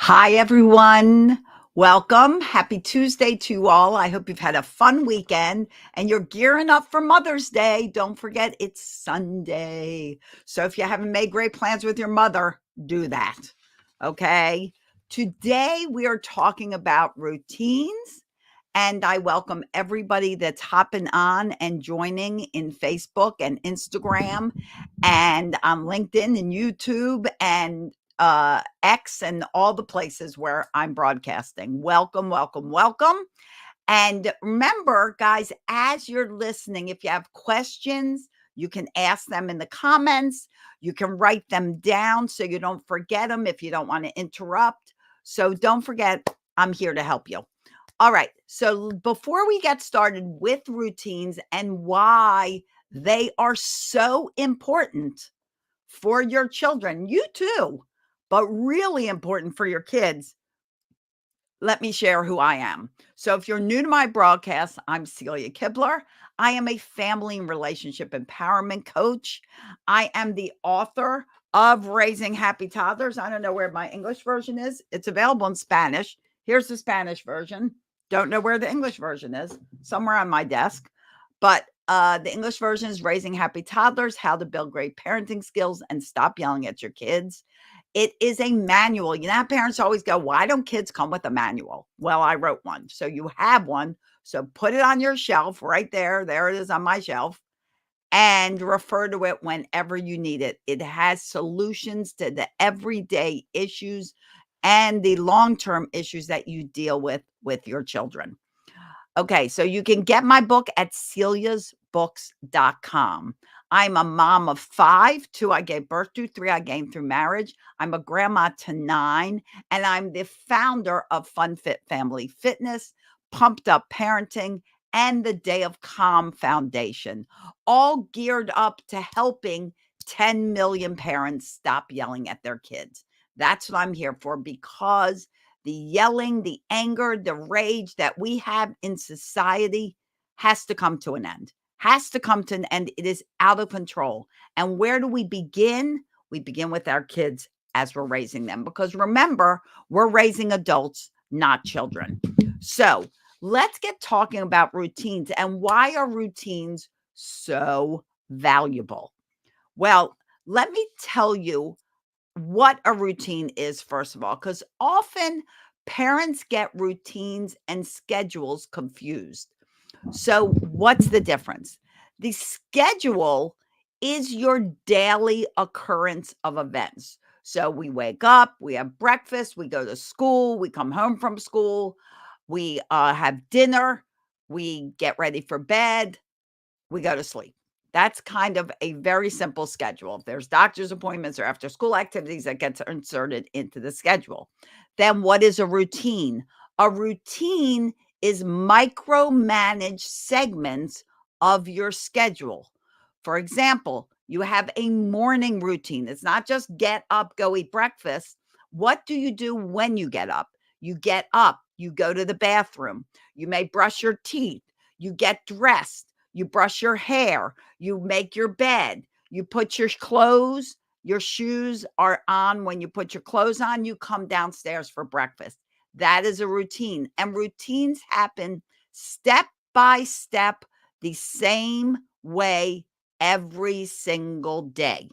Hi, everyone. Welcome. Happy Tuesday to you all. I hope you've had a fun weekend and you're gearing up for Mother's Day. Don't forget, it's Sunday. So if you haven't made great plans with your mother, do that. Okay. Today, we are talking about routines. And I welcome everybody that's hopping on and joining in Facebook and Instagram and on LinkedIn and YouTube and X and all the places where I'm broadcasting. Welcome, welcome, welcome. And remember, guys, as you're listening, if you have questions, you can ask them in the comments. You can write them down so you don't forget them if you don't want to interrupt. So don't forget, I'm here to help you. All right. So before we get started with routines and why they are so important for your children, you too, but really important for your kids, let me share who I am. So, if you're new to my broadcast, I'm Celia Kibler. I am a family and relationship empowerment coach. I am the author of Raising Happy Toddlers. I don't know where my English version is. It's available in Spanish. Here's the Spanish version. Don't know where the English version is. Somewhere on my desk. But the English version is Raising Happy Toddlers: How to Build Great Parenting Skills and Stop Yelling at Your Kids. It is a manual. You know how parents always go, "Why don't kids come with a manual?" Well, I wrote one. So you have one. So put it on your shelf right there. There it is on my shelf, and refer to it whenever you need it. It has solutions to the everyday issues and the long-term issues that you deal with your children. Okay, so you can get my book at celiasbooks.com. I'm a mom of 5, 2 I gave birth to, 3 I gained through marriage. I'm a grandma to 9, and I'm the founder of Fun Fit Family Fitness, Pumped Up Parenting, and the Day of Calm Foundation, all geared up to helping 10 million parents stop yelling at their kids. That's what I'm here for, because the yelling, the anger, the rage that we have in society has to come to an end. Has to come to an end. It is out of control. And where do we begin? We begin with our kids as we're raising them. Because remember, we're raising adults, not children. So let's get talking about routines and why are routines so valuable? Well, let me tell you what a routine is, first of all, because often parents get routines and schedules confused. So, what's the difference? The schedule is your daily occurrence of events. So, we wake up, we have breakfast, we go to school, we come home from school, we have dinner, we get ready for bed, we go to sleep. That's kind of a very simple schedule. If there's doctor's appointments or after school activities that gets inserted into the schedule. Then what is a routine? A routine is micromanaged segments of your schedule. For example, you have a morning routine. It's not just get up, go eat breakfast. What do you do when you get up? You get up, you go to the bathroom, you may brush your teeth, you get dressed, you brush your hair, you make your bed, you put your clothes, your shoes are on. When you put your clothes on, you come downstairs for breakfast. That is a routine. And routines happen step by step, the same way every single day.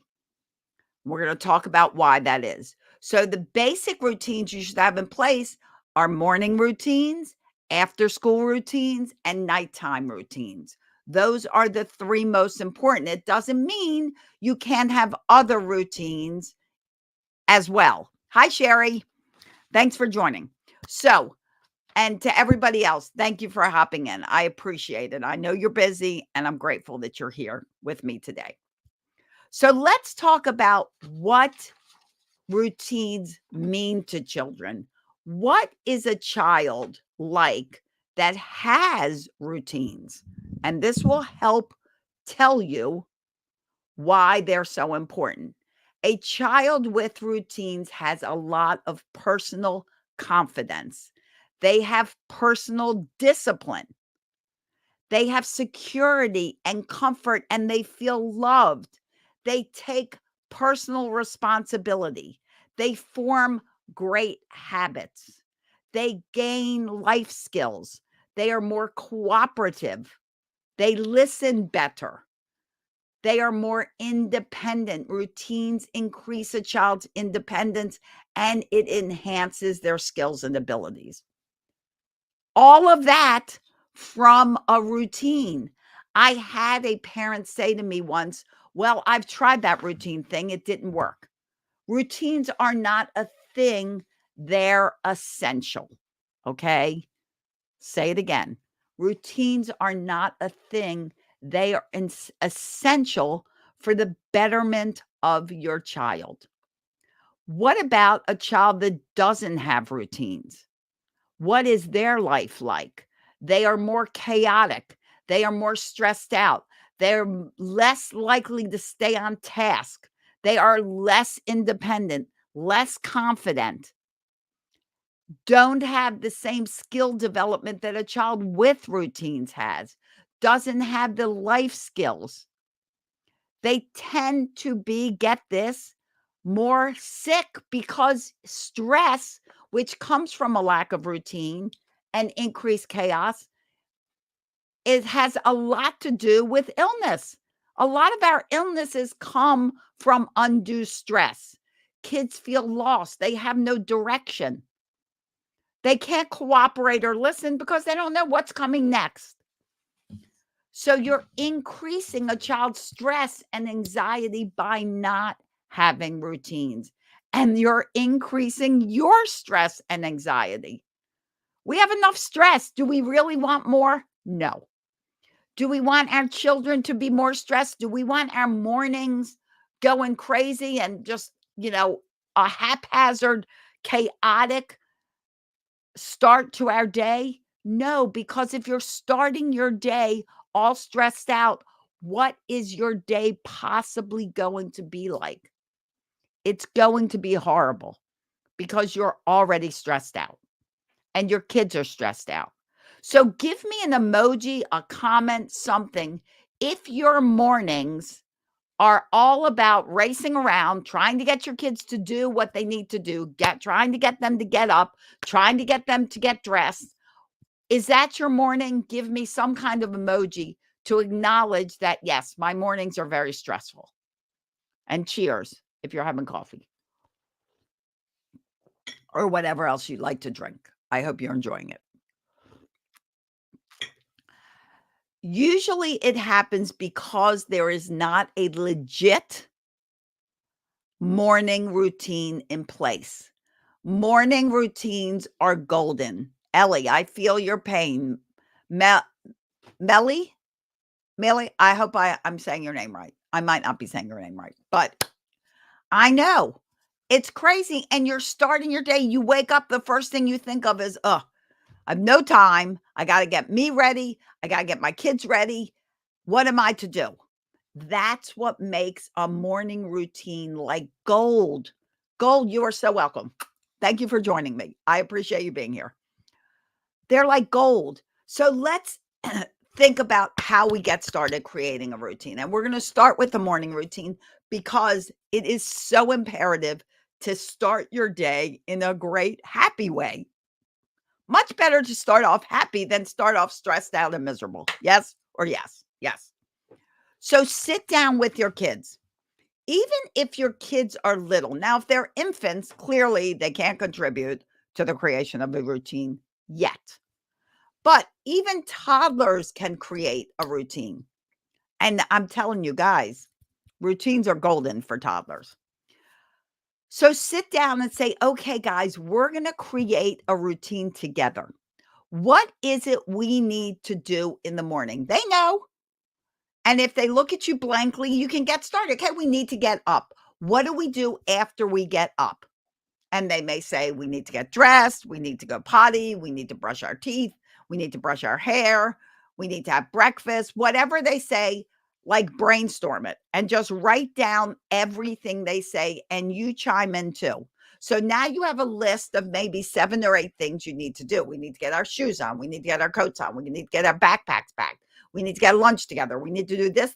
We're going to talk about why that is. So, the basic routines you should have in place are morning routines, after school routines, and nighttime routines. Those are the 3 most important. It doesn't mean you can't have other routines as well. Hi, Sherry. Thanks for joining. So, and to everybody else, thank you for hopping in. I appreciate it. I know you're busy, and I'm grateful that you're here with me today. So, let's talk about what routines mean to children. What is a child like that has routines? And this will help tell you why they're so important. A child with routines has a lot of personal confidence. They have personal discipline. They have security and comfort, and they feel loved. They take personal responsibility. They form great habits. They gain life skills. They are more cooperative. They listen better. They are more independent. Routines increase a child's independence and it enhances their skills and abilities. All of that from a routine. I had a parent say to me once, well, I've tried that routine thing. It didn't work. Routines are not a thing. They're essential. Okay. Say it again. Routines are not a thing. They are essential for the betterment of your child. What about a child that doesn't have routines? What is their life like? They are more chaotic. They are more stressed out. They're less likely to stay on task. They are less independent, less confident, don't have the same skill development that a child with routines has, doesn't have the life skills. They tend to be, get this, more sick because stress, which comes from a lack of routine and increased chaos, it has a lot to do with illness. A lot of our illnesses come from undue stress. Kids feel lost. They have no direction. They can't cooperate or listen because they don't know what's coming next. So you're increasing a child's stress and anxiety by not having routines, and you're increasing your stress and anxiety. We have enough stress. Do we really want more? No. Do we want our children to be more stressed? Do we want our mornings going crazy and just, a haphazard, chaotic start to our day? No, because if you're starting your day all stressed out, what is your day possibly going to be like? It's going to be horrible because you're already stressed out and your kids are stressed out. So give me an emoji, a comment, something if your mornings are all about racing around, trying to get your kids to do what they need to do, trying to get them to get up, trying to get them to get dressed. Is that your morning? Give me some kind of emoji to acknowledge that, yes, my mornings are very stressful. And cheers if you're having coffee or whatever else you'd like to drink. I hope you're enjoying it. Usually it happens because there is not a legit morning routine in place. Morning routines are golden. Ellie, I feel your pain. Melly, I hope I'm saying your name right. I might not be saying your name right, but I know it's crazy. And you're starting your day. You wake up, the first thing you think of is, I have no time. I got to get me ready. I got to get my kids ready. What am I to do? That's what makes a morning routine like gold. Gold, you are so welcome. Thank you for joining me. I appreciate you being here. They're like gold. So let's think about how we get started creating a routine. And we're going to start with the morning routine because it is so imperative to start your day in a great, happy way. Much better to start off happy than start off stressed out and miserable. Yes or yes? Yes. So sit down with your kids, even if your kids are little. Now, if they're infants, clearly they can't contribute to the creation of a routine yet. But even toddlers can create a routine. And I'm telling you guys, routines are golden for toddlers. So sit down and say, okay, guys, we're going to create a routine together. What is it we need to do in the morning? They know. And if they look at you blankly, you can get started. Okay, we need to get up. What do we do after we get up? And they may say, we need to get dressed. We need to go potty. We need to brush our teeth. We need to brush our hair. We need to have breakfast. Whatever they say, like brainstorm it and just write down everything they say and you chime in too. So now you have a list of maybe 7 or 8 things you need to do. We need to get our shoes on. We need to get our coats on. We need to get our backpacks packed. We need to get lunch together. We need to do this,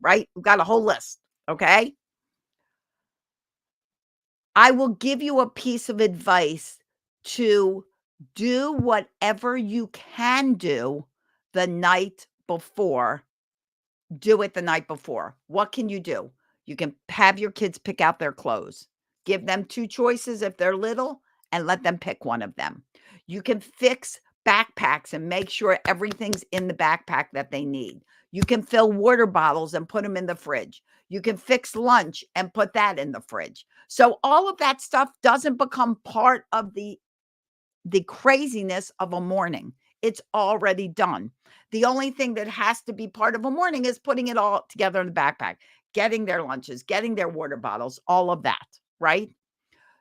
right? We've got a whole list. Okay. I will give you a piece of advice to do whatever you can do the night before. Do it the night before. What can you do? You can have your kids pick out their clothes. Give them 2 choices if they're little and let them pick one of them. You can fix backpacks and make sure everything's in the backpack that they need. You can fill water bottles and put them in the fridge. You can fix lunch and put that in the fridge. So all of that stuff doesn't become part of the craziness of a morning. It's already done. The only thing that has to be part of a morning is putting it all together in the backpack, getting their lunches, getting their water bottles, all of that, right?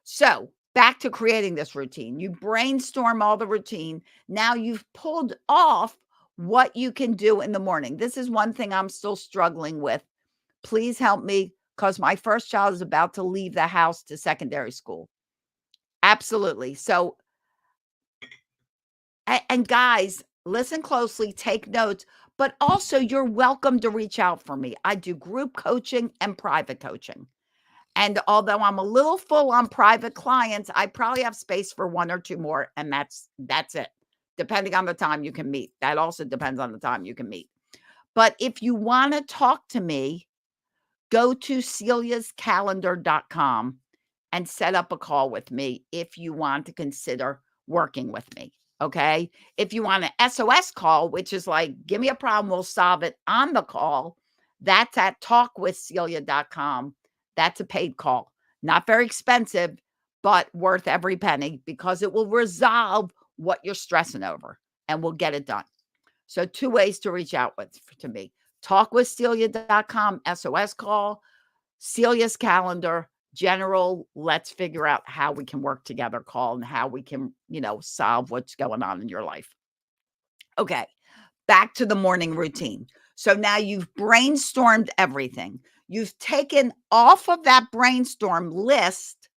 So, back to creating this routine. You brainstorm all the routine. Now you've pulled off what you can do in the morning. This is one thing I'm still struggling with. Please help me because my first child is about to leave the house to secondary school. Absolutely. So, and guys, listen closely, take notes, but also you're welcome to reach out for me. I do group coaching and private coaching. And although I'm a little full on private clients, I probably have space for 1 or 2 more, and that's it. Depending on the time you can meet. That also depends on the time you can meet. But if you want to talk to me, go to celiascalendar.com and set up a call with me if you want to consider working with me. Okay. If you want an SOS call, which is like, give me a problem, we'll solve it on the call, that's at talkwithcelia.com. That's a paid call. Not very expensive, but worth every penny because it will resolve what you're stressing over and we'll get it done. So 2 ways to reach out to me. Talkwithcelia.com, SOS call, Celia's calendar, general, let's figure out how we can work together call and how we can, solve what's going on in your life. Okay, back to the morning routine. So now you've brainstormed everything. You've taken off of that brainstorm list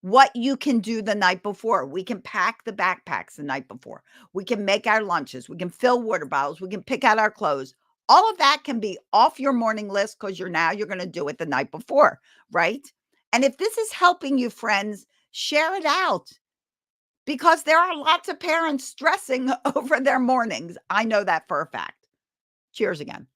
what you can do the night before. We can pack the backpacks the night before. We can make our lunches. We can fill water bottles. We can pick out our clothes. All of that can be off your morning list because you're going to do it the night before, right? And if this is helping you, friends, share it out because there are lots of parents stressing over their mornings. I know that for a fact. Cheers again.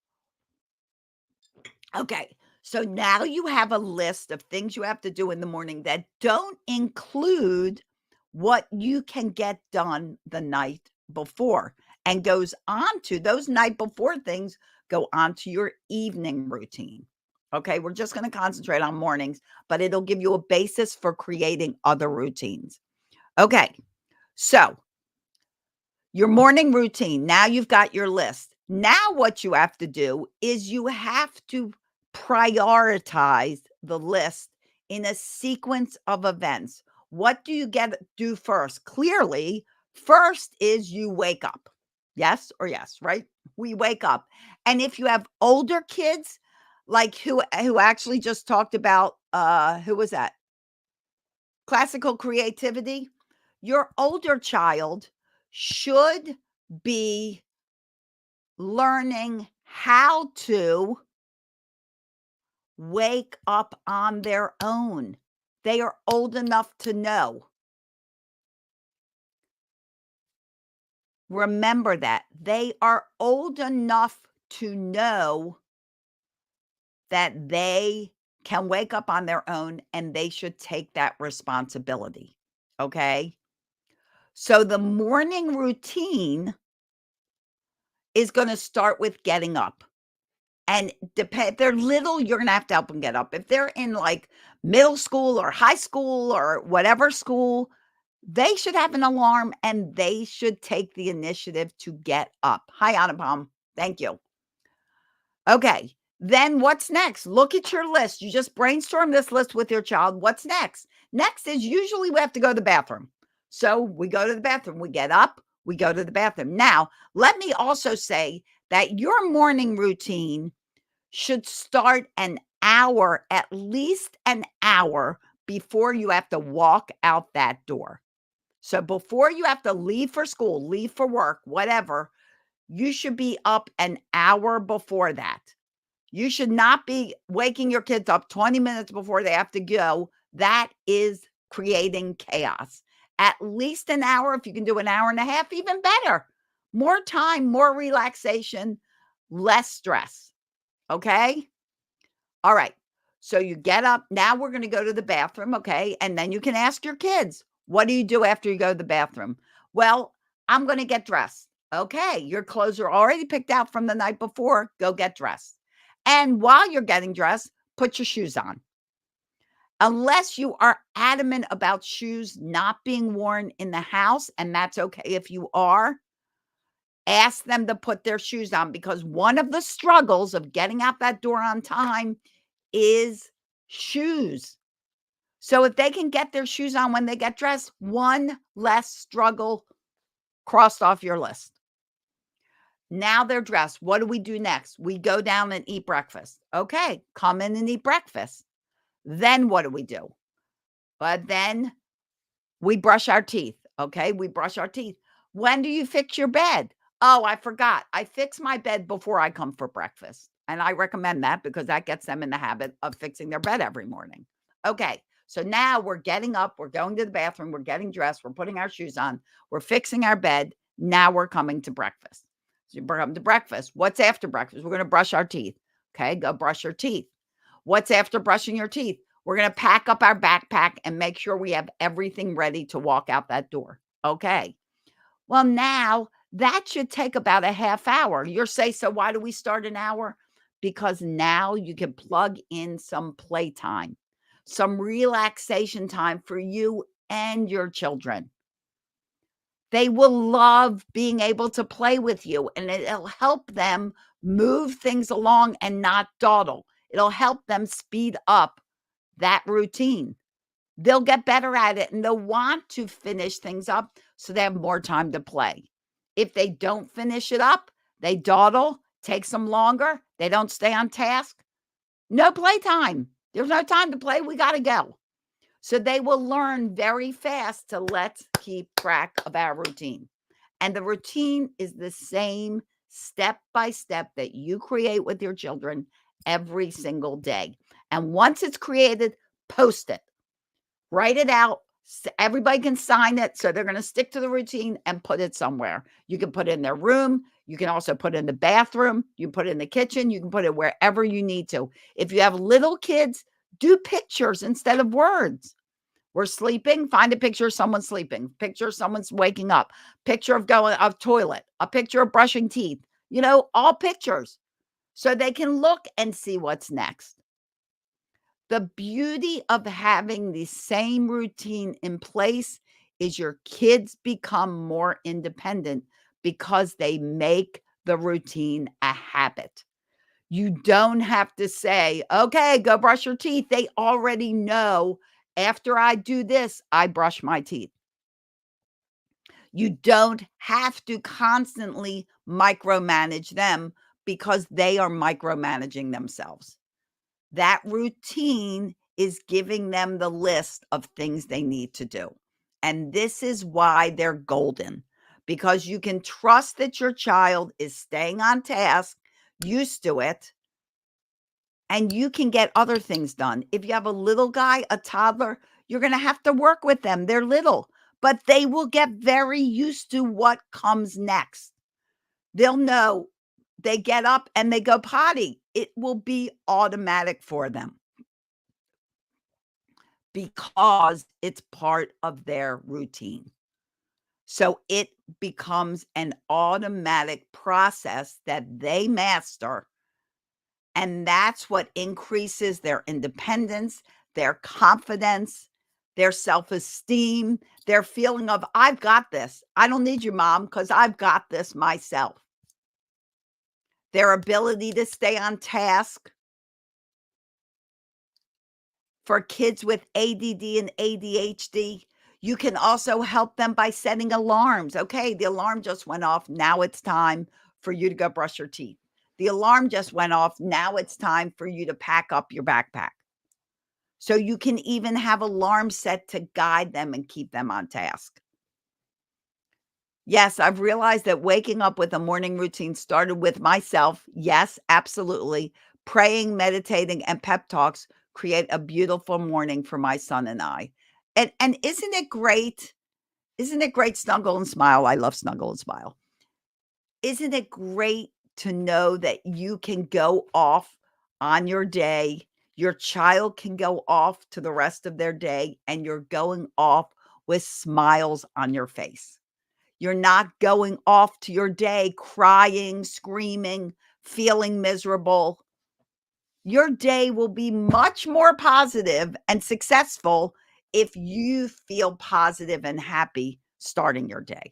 Okay. So now you have a list of things you have to do in the morning that don't include what you can get done the night before and goes on to those night before things go on to your evening routine. Okay. We're just going to concentrate on mornings, but it'll give you a basis for creating other routines. Okay. So your morning routine, now you've got your list. Now what you have to do is you have to prioritize the list in a sequence of events. What do you do first? Clearly, first is you wake up. Yes or yes, right? We wake up. And if you have older kids, like who actually just talked about who was that? Classical creativity. Your older child should be learning how to wake up on their own. They are old enough to know. Remember that. They are old enough to know that they can wake up on their own and they should take that responsibility. Okay? So the morning routine is going to start with getting up. And if they're little, you're going to have to help them get up. If they're in like middle school or high school or whatever school, they should have an alarm and they should take the initiative to get up. Hi, Anupam. Thank you. Okay. Then what's next? Look at your list. You just brainstorm this list with your child. What's next? Next is usually we have to go to the bathroom. So we go to the bathroom. We get up. We go to the bathroom. Now, let me also say that your morning routine should start an hour, at least an hour before you have to walk out that door. So before you have to leave for school, leave for work, whatever, you should be up an hour before that. You should not be waking your kids up 20 minutes before they have to go. That is creating chaos. At least an hour, if you can do an hour and a half, even better. More time, more relaxation, less stress. Okay? All right. So you get up. Now we're going to go to the bathroom. Okay. And then you can ask your kids, what do you do after you go to the bathroom? Well, I'm going to get dressed. Okay. Your clothes are already picked out from the night before. Go get dressed. And while you're getting dressed, put your shoes on. Unless you are adamant about shoes not being worn in the house, and that's okay if you are, ask them to put their shoes on, because one of the struggles of getting out that door on time is shoes. So if they can get their shoes on when they get dressed, one less struggle crossed off your list. Now they're dressed. What do we do next? We go down and eat breakfast. Okay, come in and eat breakfast. Then what do we do? But then we brush our teeth. Okay, we brush our teeth. When do you fix your bed? Oh, I forgot. I fix my bed before I come for breakfast. And I recommend that because that gets them in the habit of fixing their bed every morning. Okay, so now we're getting up, we're going to the bathroom, we're getting dressed, we're putting our shoes on, we're fixing our bed. Now we're coming to breakfast. So you come to breakfast. What's after breakfast? We're going to brush our teeth. Okay, go brush your teeth. What's after brushing your teeth? We're going to pack up our backpack and make sure we have everything ready to walk out that door. Okay. Well, now that should take about a half hour. You're saying, so why do we start an hour? Because now you can plug in some playtime, some relaxation time for you and your children. They will love being able to play with you, and it'll help them move things along and not dawdle. It'll help them speed up that routine. They'll get better at it, and they'll want to finish things up so they have more time to play. If they don't finish it up, they dawdle, takes them longer, they don't stay on task. No playtime. There's no time to play. We got to go. So they will learn very fast to let's keep track of our routine. And the routine is the same step by step that you create with your children every single day. And once it's created, post it, write it out. Everybody can sign it. So they're going to stick to the routine and put it somewhere. You can put it in their room. You can also put it in the bathroom. You can put it in the kitchen. You can put it wherever you need to. If you have little kids, do pictures instead of words. We're sleeping, find a picture of someone sleeping, picture of someone's waking up, picture of going of toilet, a picture of brushing teeth, all pictures. So they can look and see what's next. The beauty of having the same routine in place is your kids become more independent because they make the routine a habit. You don't have to say, okay, go brush your teeth. They already know after I do this, I brush my teeth. You don't have to constantly micromanage them because they are micromanaging themselves. That routine is giving them the list of things they need to do. And this is why they're golden, because you can trust that your child is staying on task, used to it, and you can get other things done. If you have a little guy, a toddler, you're going to have to work with them. They're little, but they will get very used to what comes next. They'll know they get up and they go potty. It will be automatic for them because it's part of their routine. So it becomes an automatic process that they master. And that's what increases their independence, their confidence, their self-esteem, their feeling of, I've got this. I don't need you, Mom, because I've got this myself. Their ability to stay on task. For kids with ADD and ADHD, you can also help them by setting alarms. Okay, the alarm just went off. Now it's time for you to go brush your teeth. The alarm just went off. Now it's time for you to pack up your backpack. So you can even have alarms set to guide them and keep them on task. Yes, I've realized that waking up with a morning routine started with myself. Yes, absolutely. Praying, meditating, and pep talks create a beautiful morning for my son and I. And isn't it great? Isn't it great, Snuggle and Smile? I love Snuggle and Smile. Isn't it great to know that you can go off on your day? Your child can go off to the rest of their day, and you're going off with smiles on your face. You're not going off to your day crying, screaming, feeling miserable. Your day will be much more positive and successful if you feel positive and happy starting your day.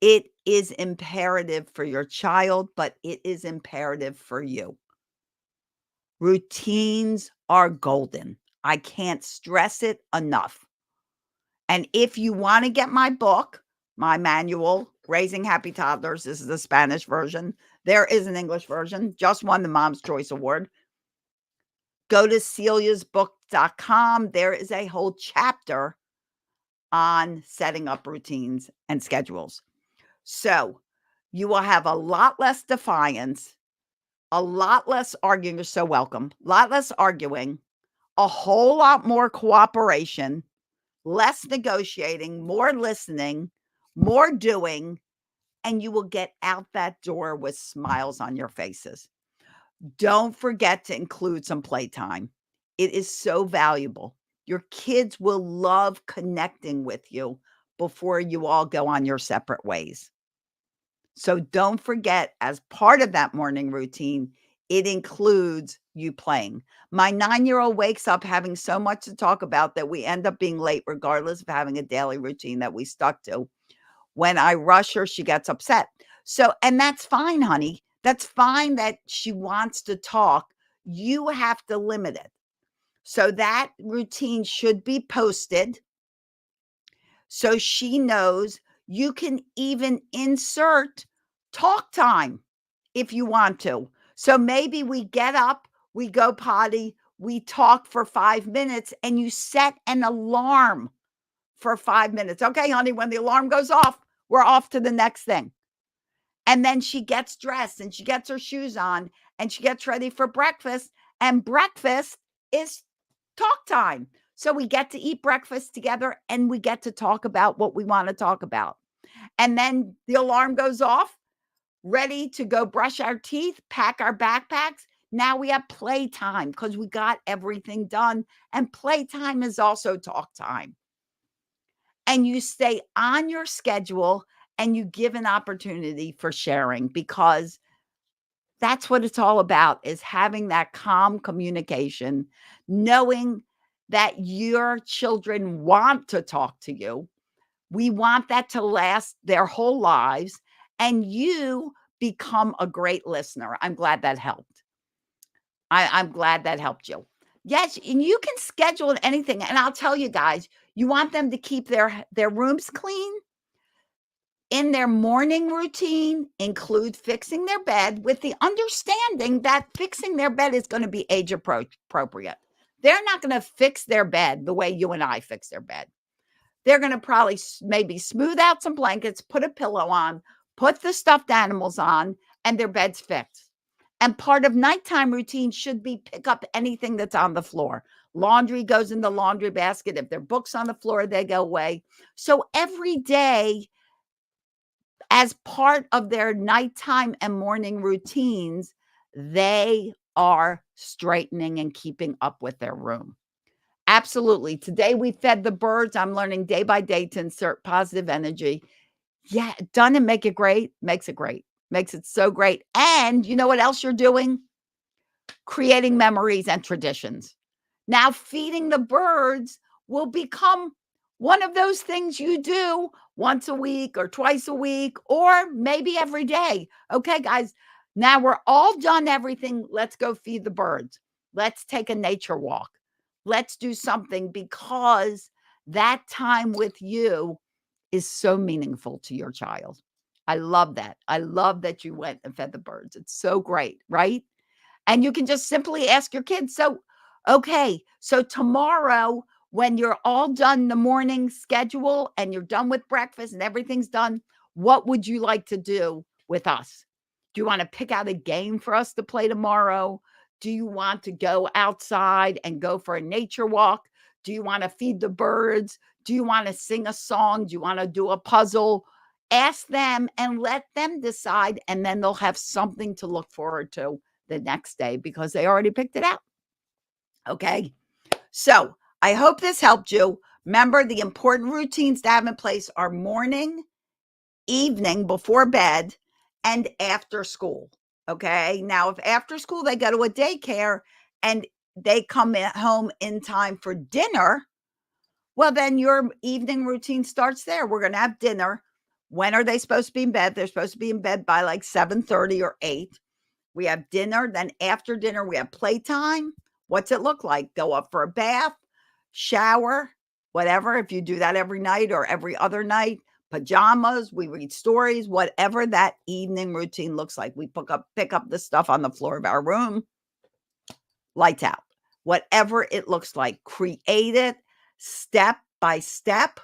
It is imperative for your child, but it is imperative for you. Routines are golden. I can't stress it enough. And if you want to get my book, my manual, Raising Happy Toddlers, this is the Spanish version. There is an English version, just won the Mom's Choice Award. Go to celiasbook.com. There is a whole chapter on setting up routines and schedules. So you will have a lot less defiance, a lot less arguing. You're so welcome. A lot less arguing, a whole lot more cooperation, less negotiating, more listening, more doing, and you will get out that door with smiles on your faces. Don't forget to include some playtime. It is so valuable. Your kids will love connecting with you before you all go on your separate ways. So don't forget, as part of that morning routine, it includes you playing. My 9-year-old wakes up having so much to talk about that we end up being late, regardless of having a daily routine that we stuck to. When I rush her, she gets upset. So, and that's fine, honey. That's fine that she wants to talk. You have to limit it. So that routine should be posted so she knows. You can even insert talk time if you want to. So maybe we get up, we go potty, we talk for 5 minutes, and you set an alarm for 5 minutes. Okay, honey, when the alarm goes off, we're off to the next thing. And then she gets dressed and she gets her shoes on and she gets ready for breakfast. And breakfast is talk time. So we get to eat breakfast together and we get to talk about what we want to talk about. And then the alarm goes off, ready to go brush our teeth, pack our backpacks. Now we have playtime because we got everything done. And playtime is also talk time. And you stay on your schedule and you give an opportunity for sharing, because that's what it's all about, is having that calm communication, knowing that your children want to talk to you. We want that to last their whole lives, and you become a great listener. I'm glad that helped. I'm glad that helped you. Yes, and you can schedule anything. And I'll tell you guys, you want them to keep their rooms clean? In their morning routine, include fixing their bed, with the understanding that fixing their bed is going to be age appropriate. They're not going to fix their bed the way you and I fix their bed. They're going to probably maybe smooth out some blankets, put a pillow on, put the stuffed animals on, and their bed's fixed. And part of nighttime routine should be pick up anything that's on the floor. Laundry goes in the laundry basket. If there are books on the floor, they go away. So every day, as part of their nighttime and morning routines, they are straightening and keeping up with their room. Absolutely. Today we fed the birds. I'm learning day by day to insert positive energy. Yeah, done and make it great. Makes it great. Makes it so great. And you know what else you're doing? Creating memories and traditions. Now, feeding the birds will become one of those things you do once a week or twice a week, or maybe every day. Okay, guys, now we're all done everything. Let's go feed the birds. Let's take a nature walk. Let's do something, because that time with you is so meaningful to your child. I love that. I love that you went and fed the birds. It's so great, right? And you can just simply ask your kids. So, okay, so tomorrow, when you're all done the morning schedule and you're done with breakfast and everything's done, what would you like to do with us? Do you want to pick out a game for us to play tomorrow? Do you want to go outside and go for a nature walk? Do you want to feed the birds? Do you want to sing a song? Do you want to do a puzzle? Ask them and let them decide, and then they'll have something to look forward to the next day because they already picked it out. Okay. So I hope this helped you. Remember, the important routines to have in place are morning, evening, before bed, and after school. Okay. Now, if after school they go to a daycare and they come home in time for dinner, well, then your evening routine starts there. We're going to have dinner. When are they supposed to be in bed? They're supposed to be in bed by like 7:30 or 8. We have dinner. Then after dinner, we have playtime. What's it look like? Go up for a bath, shower, whatever. If you do that every night or every other night, pajamas, we read stories, whatever that evening routine looks like. We pick up the stuff on the floor of our room, lights out. Whatever it looks like, create it step by step,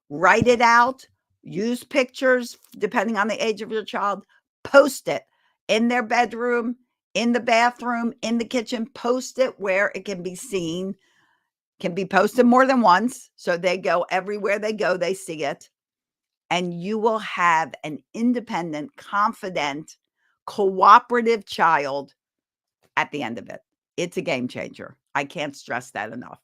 write it out, use pictures depending on the age of your child, post it in their bedroom, in the bathroom, in the kitchen, post it where it can be seen, can be posted more than once. So they go everywhere they go, they see it. And you will have an independent, confident, cooperative child at the end of it. It's a game changer. I can't stress that enough.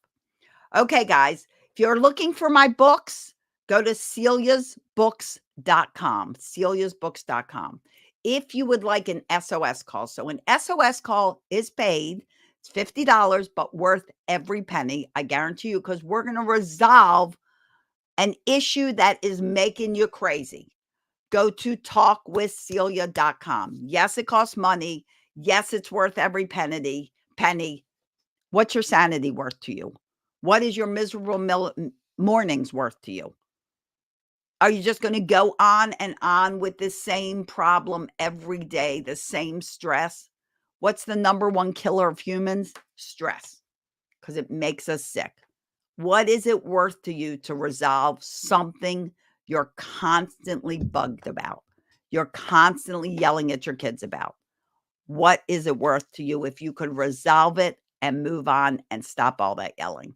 Okay, guys, if you're looking for my books, go to celiasbooks.com, celiasbooks.com. If you would like an SOS call. So an SOS call is paid. It's $50, but worth every penny. I guarantee you, because we're going to resolve an issue that is making you crazy. Go to talkwithcelia.com. Yes, it costs money. Yes, it's worth every penny. What's your sanity worth to you? What is your miserable mornings worth to you? Are you just going to go on and on with the same problem every day, the same stress? What's the number one killer of humans? Stress, because it makes us sick. What is it worth to you to resolve something you're constantly bugged about? You're constantly yelling at your kids about. What is it worth to you if you could resolve it and move on and stop all that yelling?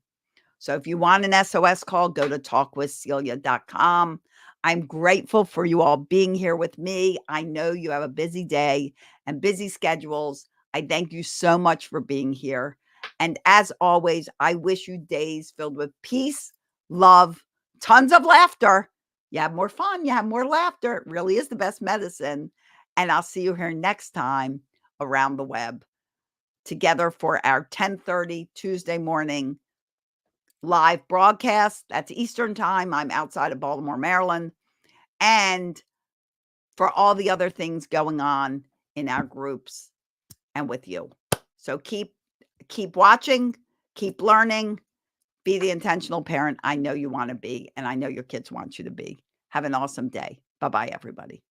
So if you want an SOS call, go to talkwithcelia.com. I'm grateful for you all being here with me. I know you have a busy day and busy schedules. I thank you so much for being here. And as always, I wish you days filled with peace, love, tons of laughter. You have more fun, you have more laughter. It really is the best medicine. And I'll see you here next time around the web together for our 10:30 Tuesday morning live broadcast. That's Eastern time. I'm outside of Baltimore, Maryland. And for all the other things going on in our groups and with you. So keep watching, keep learning, be the intentional parent I know you want to be, and I know your kids want you to be. Have an awesome day. Bye-bye, everybody.